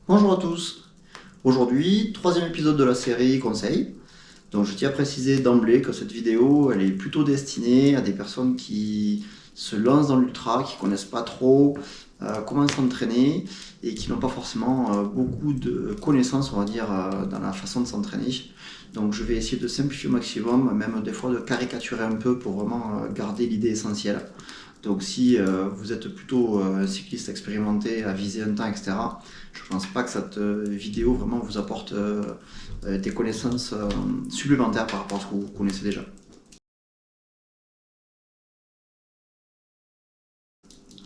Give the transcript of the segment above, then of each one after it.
Bonjour à tous. Aujourd'hui, troisième épisode de la série Conseils. Donc je tiens à préciser d'emblée que cette vidéo, elle est plutôt destinée à des personnes qui se lancent dans l'ultra, qui connaissent pas trop comment s'entraîner et qui n'ont pas forcément beaucoup de connaissances, on va dire, dans la façon de s'entraîner. Donc je vais essayer de simplifier au maximum, même des fois de caricaturer un peu pour vraiment garder l'idée essentielle. Donc si vous êtes plutôt cycliste expérimenté à viser un temps, etc., je ne pense pas que cette vidéo vraiment vous apporte des connaissances supplémentaires par rapport à ce que vous connaissez déjà.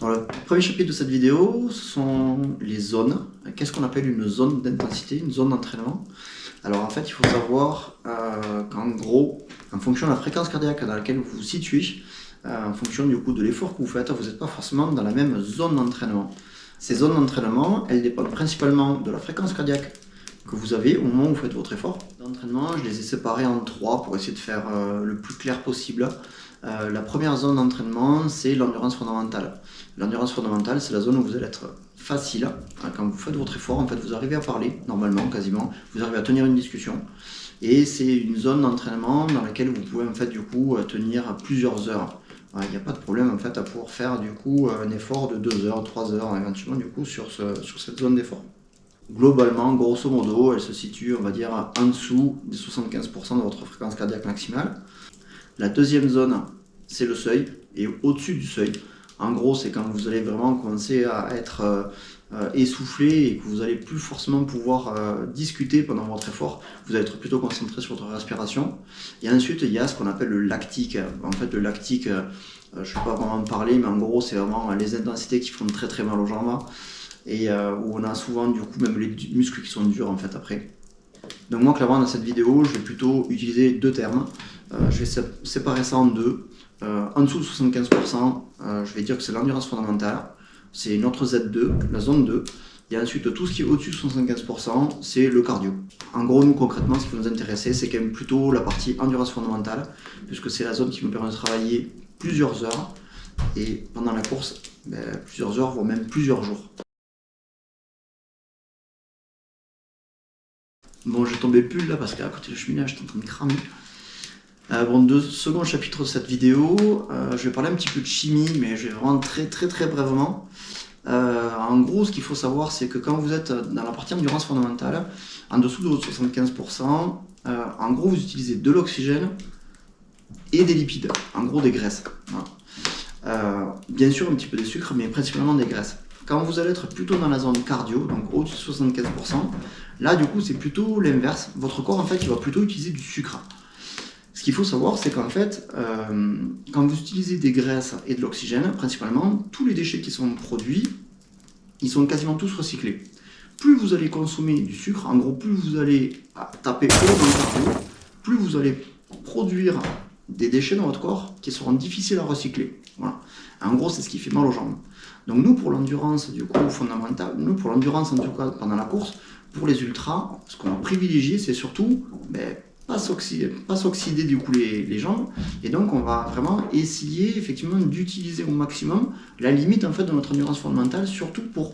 Dans le premier chapitre de cette vidéo, ce sont les zones. Qu'est-ce qu'on appelle une zone d'intensité, une zone d'entraînement? Alors en fait, il faut savoir qu'en gros, en fonction de la fréquence cardiaque dans laquelle vous vous situez, en fonction du coup de l'effort que vous faites, vous n'êtes pas forcément dans la même zone d'entraînement. Ces zones d'entraînement, elles dépendent principalement de la fréquence cardiaque que vous avez au moment où vous faites votre effort. D'entraînement, je les ai séparés en trois pour essayer de faire le plus clair possible. La première zone d'entraînement, c'est l'endurance fondamentale. L'endurance fondamentale, c'est la zone où vous allez être facile. Quand vous faites votre effort, en fait, vous arrivez à parler, normalement, quasiment. Vous arrivez à tenir une discussion. Et c'est une zone d'entraînement dans laquelle vous pouvez, en fait, du coup, tenir plusieurs heures. Il n'y a pas de problème, en fait, à pouvoir faire, du coup, un effort de 2 heures, 3 heures, éventuellement, du coup, sur cette zone d'effort. Globalement, grosso modo, elle se situe, on va dire, en dessous des 75% de votre fréquence cardiaque maximale. La deuxième zone, c'est le seuil, et au-dessus du seuil, en gros, c'est quand vous allez vraiment commencer à être essoufflé et que vous n'allez plus forcément pouvoir discuter pendant votre effort. Vous allez être plutôt concentré sur votre respiration. Et ensuite, il y a ce qu'on appelle le lactique. En fait, le lactique, je ne vais pas vraiment en parler, mais en gros, c'est vraiment les intensités qui font très très mal aux jambes et où on a souvent du coup même les muscles qui sont durs en fait après. Donc moi clairement dans cette vidéo, je vais plutôt utiliser deux termes. Je vais séparer ça en deux. En dessous de 75%, je vais dire que c'est l'endurance fondamentale, c'est notre Z2, la zone 2. Et ensuite, tout ce qui est au-dessus de 75%, c'est le cardio. En gros, nous, concrètement, ce qui va nous intéresser, c'est quand même plutôt la partie endurance fondamentale, puisque c'est la zone qui nous permet de travailler plusieurs heures, et pendant la course, plusieurs heures, voire même plusieurs jours. Bon, j'ai tombé pull là, parce qu'à côté du cheminée, j'étais en train de cramer. Second chapitre de cette vidéo, je vais parler un petit peu de chimie, mais je vais vraiment très brièvement. En gros, ce qu'il faut savoir, c'est que quand vous êtes dans la partie endurance fondamentale, en dessous de 75%, en gros, vous utilisez de l'oxygène et des lipides, en gros des graisses. Voilà. Bien sûr, un petit peu de sucre, mais principalement des graisses. Quand vous allez être plutôt dans la zone cardio, donc au-dessus de 75%, là, du coup, c'est plutôt l'inverse. Votre corps, en fait, il va plutôt utiliser du sucre. Ce qu'il faut savoir, c'est qu'en fait, quand vous utilisez des graisses et de l'oxygène, principalement, tous les déchets qui sont produits, ils sont quasiment tous recyclés. Plus vous allez consommer du sucre, en gros, plus vous allez taper haut dans le cardio, plus vous allez produire des déchets dans votre corps qui seront difficiles à recycler. Voilà. En gros, c'est ce qui fait mal aux jambes. Donc nous, pour l'endurance, du coup, fondamentale, nous, pour l'endurance, en tout cas, pendant la course, pour les ultras, ce qu'on va privilégier, c'est surtout pas s'oxyder du coup les jambes, et donc on va vraiment essayer effectivement d'utiliser au maximum la limite en fait de notre endurance fondamentale, surtout pour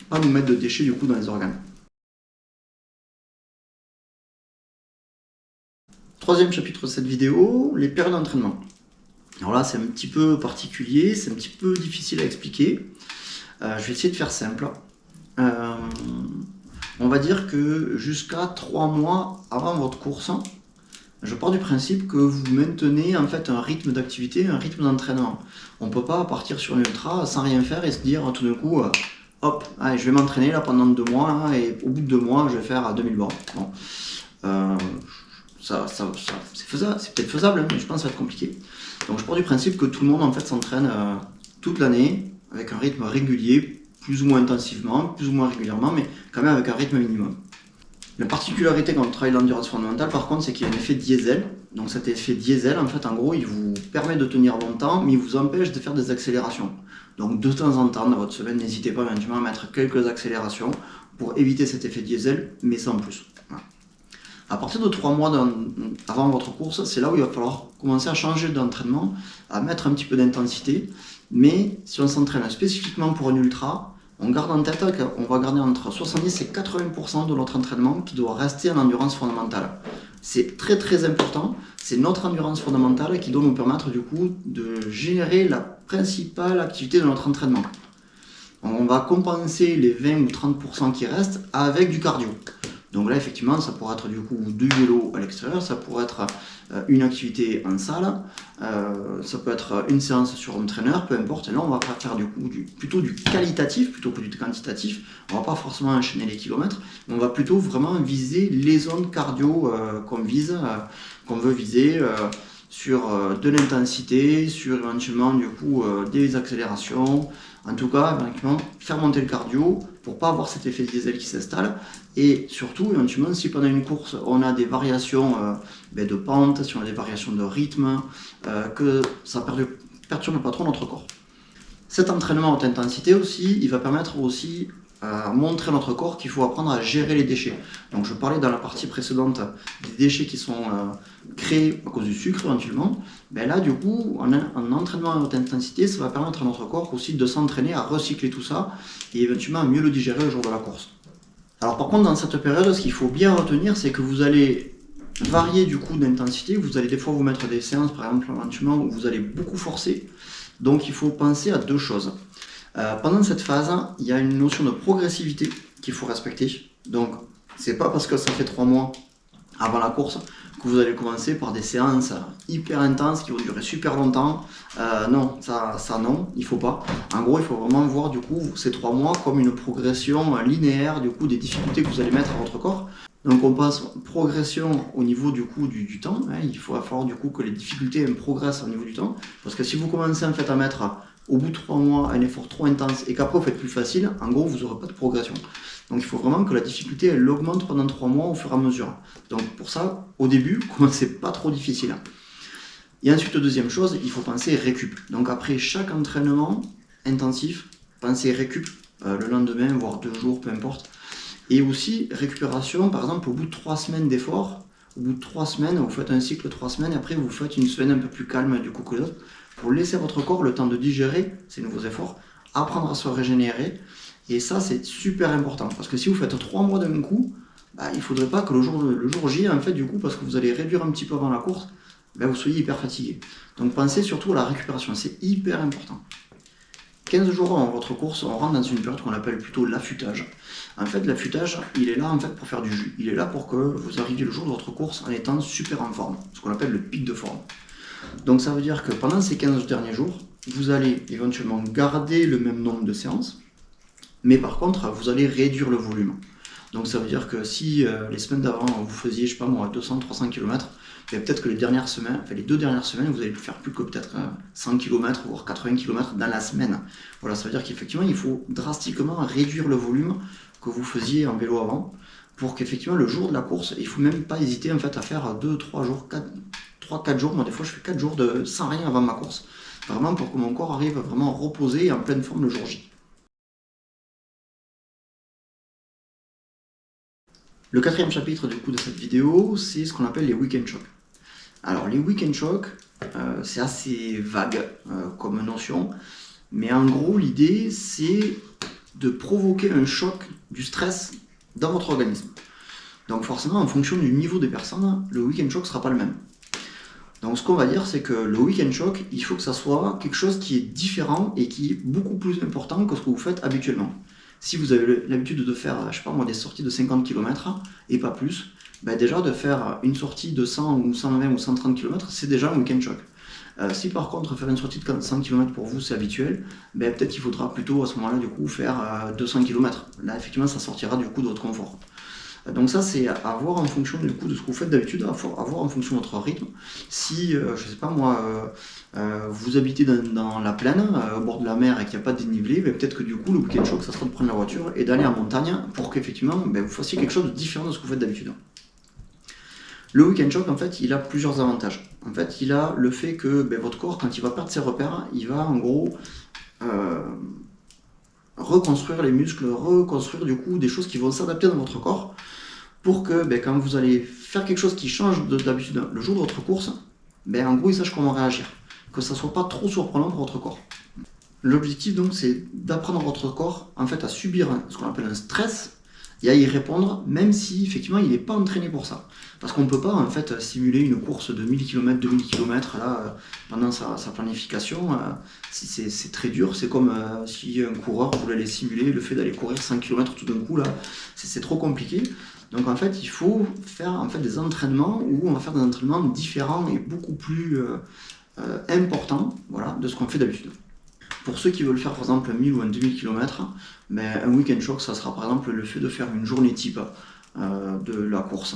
pas nous mettre de déchets du coup dans les organes. Troisième chapitre de cette vidéo, les périodes d'entraînement. Alors là c'est un petit peu particulier, c'est un petit peu difficile à expliquer. Je vais essayer de faire simple. On va dire que jusqu'à 3 mois avant votre course, je pars du principe que vous maintenez en fait un rythme d'activité, un rythme d'entraînement. On ne peut pas partir sur une ultra sans rien faire et se dire tout d'un coup, hop, allez, je vais m'entraîner là pendant 2 mois là, et au bout de 2 mois, je vais faire 2000 bornes. Bon. C'est faisable, c'est peut-être faisable, mais je pense que ça va être compliqué. Donc je pars du principe que tout le monde en fait s'entraîne toute l'année avec un rythme régulier, plus ou moins intensivement, plus ou moins régulièrement, mais quand même avec un rythme minimum. La particularité quand on travaille l'endurance fondamentale, par contre, c'est qu'il y a un effet diesel. Donc cet effet diesel, en fait, en gros, il vous permet de tenir longtemps, mais il vous empêche de faire des accélérations. Donc de temps en temps, dans votre semaine, n'hésitez pas éventuellement à mettre quelques accélérations pour éviter cet effet diesel, mais sans plus. Voilà. À partir de 3 mois avant votre course, c'est là où il va falloir commencer à changer d'entraînement, à mettre un petit peu d'intensité. Mais si on s'entraîne spécifiquement pour un ultra, On garde en tête qu'on va garder entre 70 et 80% de notre entraînement qui doit rester en endurance fondamentale. C'est très très important, c'est notre endurance fondamentale qui doit nous permettre du coup de générer la principale activité de notre entraînement. On va compenser les 20 ou 30% qui restent avec du cardio. Donc là, effectivement, ça pourrait être du coup du vélo à l'extérieur, ça pourrait être une activité en salle, ça peut être une séance sur home trainer, peu importe. Et là, on va faire du coup plutôt du qualitatif plutôt que du quantitatif. On va pas forcément enchaîner les kilomètres, mais on va plutôt vraiment viser les zones cardio qu'on veut viser. Sur de l'intensité, sur éventuellement du coup des accélérations, en tout cas éventuellement faire monter le cardio pour pas avoir cet effet diesel qui s'installe, et surtout éventuellement si pendant une course on a des variations de pente, si on a des variations de rythme, que ça perturbe pas trop notre corps. Cet entraînement à haute intensité aussi, il va permettre aussi à montrer à notre corps qu'il faut apprendre à gérer les déchets. Donc je parlais dans la partie précédente des déchets qui sont créés à cause du sucre éventuellement. Ben là du coup, en entraînement à haute intensité, ça va permettre à notre corps aussi de s'entraîner à recycler tout ça et éventuellement à mieux le digérer le jour de la course. Alors par contre dans cette période, ce qu'il faut bien retenir, c'est que vous allez varier du coup d'intensité. Vous allez des fois vous mettre des séances par exemple éventuellement où vous allez beaucoup forcer. Donc il faut penser à deux choses. Pendant cette phase, il y a une notion de progressivité qu'il faut respecter. Donc, c'est pas parce que ça fait 3 mois avant la course que vous allez commencer par des séances hyper intenses qui vont durer super longtemps. Non, ça non, il faut pas. En gros, il faut vraiment voir du coup ces 3 mois comme une progression linéaire du coup des difficultés que vous allez mettre à votre corps. Donc on passe progression au niveau du coup du temps. Il va falloir du coup que les difficultés progressent au niveau du temps. Parce que si vous commencez en fait à mettre au bout de 3 mois un effort trop intense et qu'après vous faites plus facile, en gros vous n'aurez pas de progression. Donc il faut vraiment que la difficulté elle augmente pendant 3 mois au fur et à mesure. Donc pour ça, au début, commencez pas trop difficile. Et ensuite, deuxième chose, il faut penser récup. Donc après chaque entraînement intensif, pensez récup le lendemain, voire 2 jours, peu importe. Et aussi récupération, par exemple au bout de 3 semaines d'effort, au bout de 3 semaines, vous faites un cycle de 3 semaines et après vous faites une semaine un peu plus calme du coup que l'autre, pour laisser à votre corps le temps de digérer ces nouveaux efforts, apprendre à se régénérer. Et ça c'est super important, parce que si vous faites 3 mois d'un coup, il ne faudrait pas que le jour J, en fait du coup, parce que vous allez réduire un petit peu avant la course, vous soyez hyper fatigué. Donc pensez surtout à la récupération, c'est hyper important. 15 jours avant votre course, on rentre dans une période qu'on appelle plutôt l'affûtage. En fait, l'affûtage, il est là en fait pour faire du jus. Il est là pour que vous arriviez le jour de votre course en étant super en forme, ce qu'on appelle le pic de forme. Donc ça veut dire que pendant ces 15 derniers jours, vous allez éventuellement garder le même nombre de séances, mais par contre, vous allez réduire le volume. Donc ça veut dire que si les semaines d'avant, vous faisiez, je sais pas moi, 200-300 km, peut-être que les 2 dernières semaines, vous allez faire plus que peut-être 100 km, voire 80 km dans la semaine. Voilà, ça veut dire qu'effectivement, il faut drastiquement réduire le volume que vous faisiez en vélo avant, pour qu'effectivement, le jour de la course, il ne faut même pas hésiter en fait, à faire 2-3 jours, 3-4 jours. Moi, des fois, je fais 4 jours sans rien avant ma course. Vraiment pour que mon corps arrive vraiment reposé et en pleine forme le jour J. Le 4e chapitre du coup de cette vidéo, c'est ce qu'on appelle les week-end shocks. Alors les week-end shocks, c'est assez vague comme notion, mais en gros l'idée c'est de provoquer un choc du stress dans votre organisme. Donc forcément en fonction du niveau des personnes, le week-end shock ne sera pas le même. Donc ce qu'on va dire c'est que le week-end shock, il faut que ça soit quelque chose qui est différent et qui est beaucoup plus important que ce que vous faites habituellement. Si vous avez l'habitude de faire, je sais pas moi, des sorties de 50 km et pas plus, déjà de faire une sortie de 100 ou 120 ou 130 km, c'est déjà un week-end choc. Si par contre faire une sortie de 100 km pour vous c'est habituel, peut-être qu'il faudra plutôt à ce moment-là du coup faire 200 km. Là effectivement ça sortira du coup de votre confort. Donc ça c'est à voir en fonction du coup de ce que vous faites d'habitude, à voir en fonction de votre rythme. Si, je sais pas moi, vous habitez dans la plaine, au bord de la mer et qu'il n'y a pas de dénivelé, peut-être que du coup le week-end choc ça sera de prendre la voiture et d'aller en montagne pour qu'effectivement vous fassiez quelque chose de différent de ce que vous faites d'habitude. Le week-end choc en fait il a plusieurs avantages. En fait il a le fait que votre corps quand il va perdre ses repères, il va en gros reconstruire les muscles, reconstruire du coup des choses qui vont s'adapter dans votre corps pour que quand vous allez faire quelque chose qui change d'habitude le jour de votre course, en gros il sache comment réagir, que ça ne soit pas trop surprenant pour votre corps. L'objectif donc c'est d'apprendre votre corps en fait à subir ce qu'on appelle un stress et à y répondre même si effectivement il n'est pas entraîné pour ça. Parce qu'on ne peut pas en fait simuler une course de 1000 km, 2000 km là, pendant sa planification. C'est très dur, c'est comme si un coureur voulait aller simuler le fait d'aller courir 100 km tout d'un coup là, c'est trop compliqué. Donc en fait il faut faire en fait des entraînements où on va faire des entraînements différents et beaucoup plus importants, voilà, de ce qu'on fait d'habitude. Pour ceux qui veulent faire par exemple un 1000 ou un 2000 km, ben, un week-end choc, ça sera par exemple le fait de faire une journée type de la course.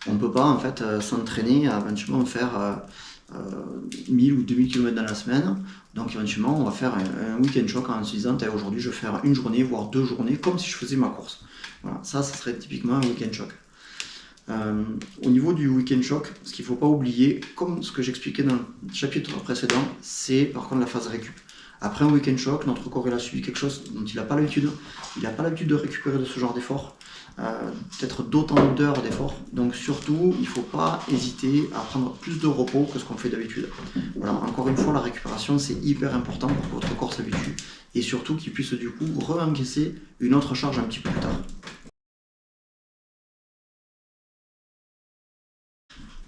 On ne peut pas en fait s'entraîner à éventuellement faire 1000 ou 2000 km dans la semaine. Donc éventuellement on va faire un week-end choc en se disant aujourd'hui je vais faire une journée, voire 2 journées, comme si je faisais ma course. Voilà, ça serait typiquement un week-end choc. Au niveau du week-end choc, ce qu'il ne faut pas oublier, comme ce que j'expliquais dans le chapitre précédent, c'est par contre la phase récup. Après un week-end choc, notre corps il a subi quelque chose dont il n'a pas l'habitude. Il n'a pas l'habitude de récupérer de ce genre d'effort, peut-être d'autant d'heures d'effort. Donc surtout, il ne faut pas hésiter à prendre plus de repos que ce qu'on fait d'habitude. Voilà, encore une fois, la récupération c'est hyper important pour que votre corps s'habitue et surtout qu'il puisse du coup re-encaisser une autre charge un petit peu plus tard.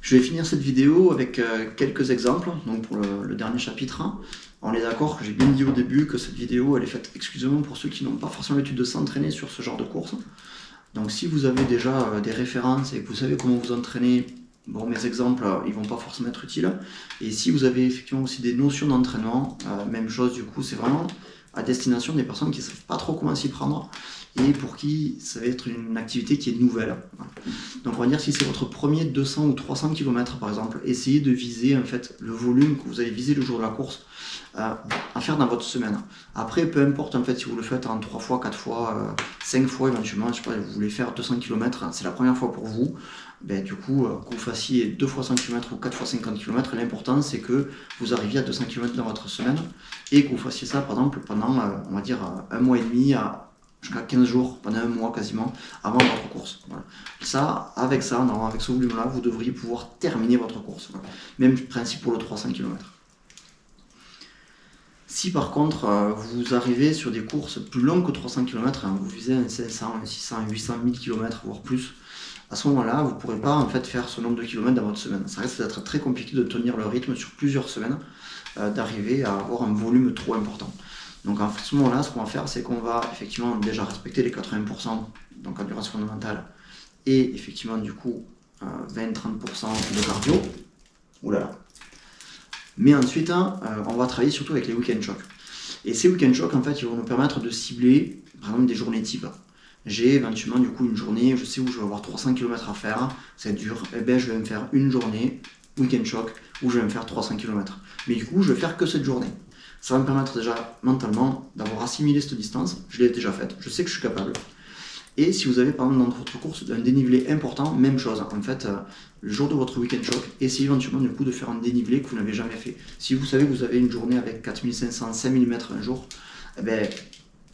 Je vais finir cette vidéo avec quelques exemples, donc pour le dernier chapitre. On est d'accord que j'ai bien dit au début que cette vidéo elle est faite exclusivement pour ceux qui n'ont pas forcément l'habitude de s'entraîner sur ce genre de course. Donc si vous avez déjà des références et que vous savez comment vous entraîner, bon mes exemples ils vont pas forcément être utiles. Et si vous avez effectivement aussi des notions d'entraînement, même chose du coup c'est vraiment à destination des personnes qui ne savent pas trop comment s'y prendre et pour qui ça va être une activité qui est nouvelle. Donc on va dire si c'est votre premier 200 ou 300 km par exemple, essayez de viser en fait le volume que vous allez viser le jour de la course à faire dans votre semaine. Après peu importe en fait si vous le faites en 3 fois, 4 fois, 5 fois éventuellement, je sais pas, vous voulez faire 200 km, c'est la première fois pour vous, ben, du coup que vous fassiez 2 fois 100 km ou 4 fois 50 km, l'important c'est que vous arriviez à 200 km dans votre semaine et que vous fassiez ça par exemple pendant on va dire un mois et demi jusqu'à 15 jours, pendant un mois quasiment, avant votre course. Voilà. Avec ce volume-là, vous devriez pouvoir terminer votre course. Voilà. Même principe pour le 300 km. Si par contre, vous arrivez sur des courses plus longues que 300 km, vous visez un 500, un 600, un 800, 1000 km, voire plus, à ce moment-là, vous ne pourrez pas en fait, faire ce nombre de kilomètres dans votre semaine. Ça risque d'être très compliqué de tenir le rythme sur plusieurs semaines, d'arriver à avoir un volume trop important. Donc à ce moment-là, ce qu'on va faire, c'est qu'on va effectivement déjà respecter les 80% d'endurance fondamentale et effectivement du coup 20-30% de cardio. Oulala. Mais ensuite, on va travailler surtout avec les week-end shocks. Et ces week-end shocks, en fait, ils vont nous permettre de cibler, par exemple, des journées type. J'ai éventuellement du coup une journée, je sais où je vais avoir 300 km à faire, c'est dur, et bien je vais me faire une journée week-end shock où je vais me faire 300 km. Mais du coup, je vais faire que cette journée. Ça va me permettre déjà mentalement d'avoir assimilé cette distance, je l'ai déjà faite, je sais que je suis capable. Et si vous avez par exemple dans votre course un dénivelé important, même chose. En fait, le jour de votre week-end choc, essayez éventuellement du coup de faire un dénivelé que vous n'avez jamais fait. Si vous savez que vous avez une journée avec 4500, 5000 mètres un jour, eh bien,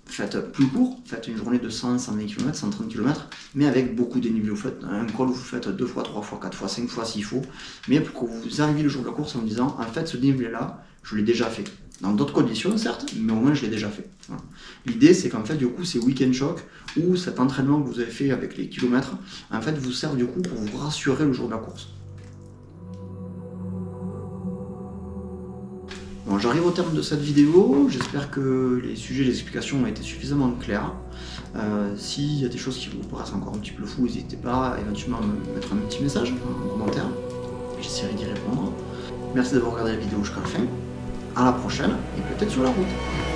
faites plus court, faites une journée de 100, 120 km, 130 km, mais avec beaucoup de dénivelé. Vous faites un col où vous faites 2 fois, 3 fois, 4 fois, 5 fois s'il faut, mais pour que vous arriviez le jour de la course en vous disant, en fait, ce dénivelé-là, je l'ai déjà fait. Dans d'autres conditions, certes, mais au moins je l'ai déjà fait. Voilà. L'idée, c'est qu'en fait, du coup, ces week-end chocs ou cet entraînement que vous avez fait avec les kilomètres, en fait, vous sert du coup pour vous rassurer le jour de la course. Bon, j'arrive au terme de cette vidéo, j'espère que les sujets et les explications ont été suffisamment clairs. S'il y a des choses qui vous paraissent encore un petit peu floues, n'hésitez pas éventuellement à me mettre un petit message, un commentaire, j'essaierai d'y répondre. Merci d'avoir regardé la vidéo jusqu'à la fin, à la prochaine et peut-être sur la route.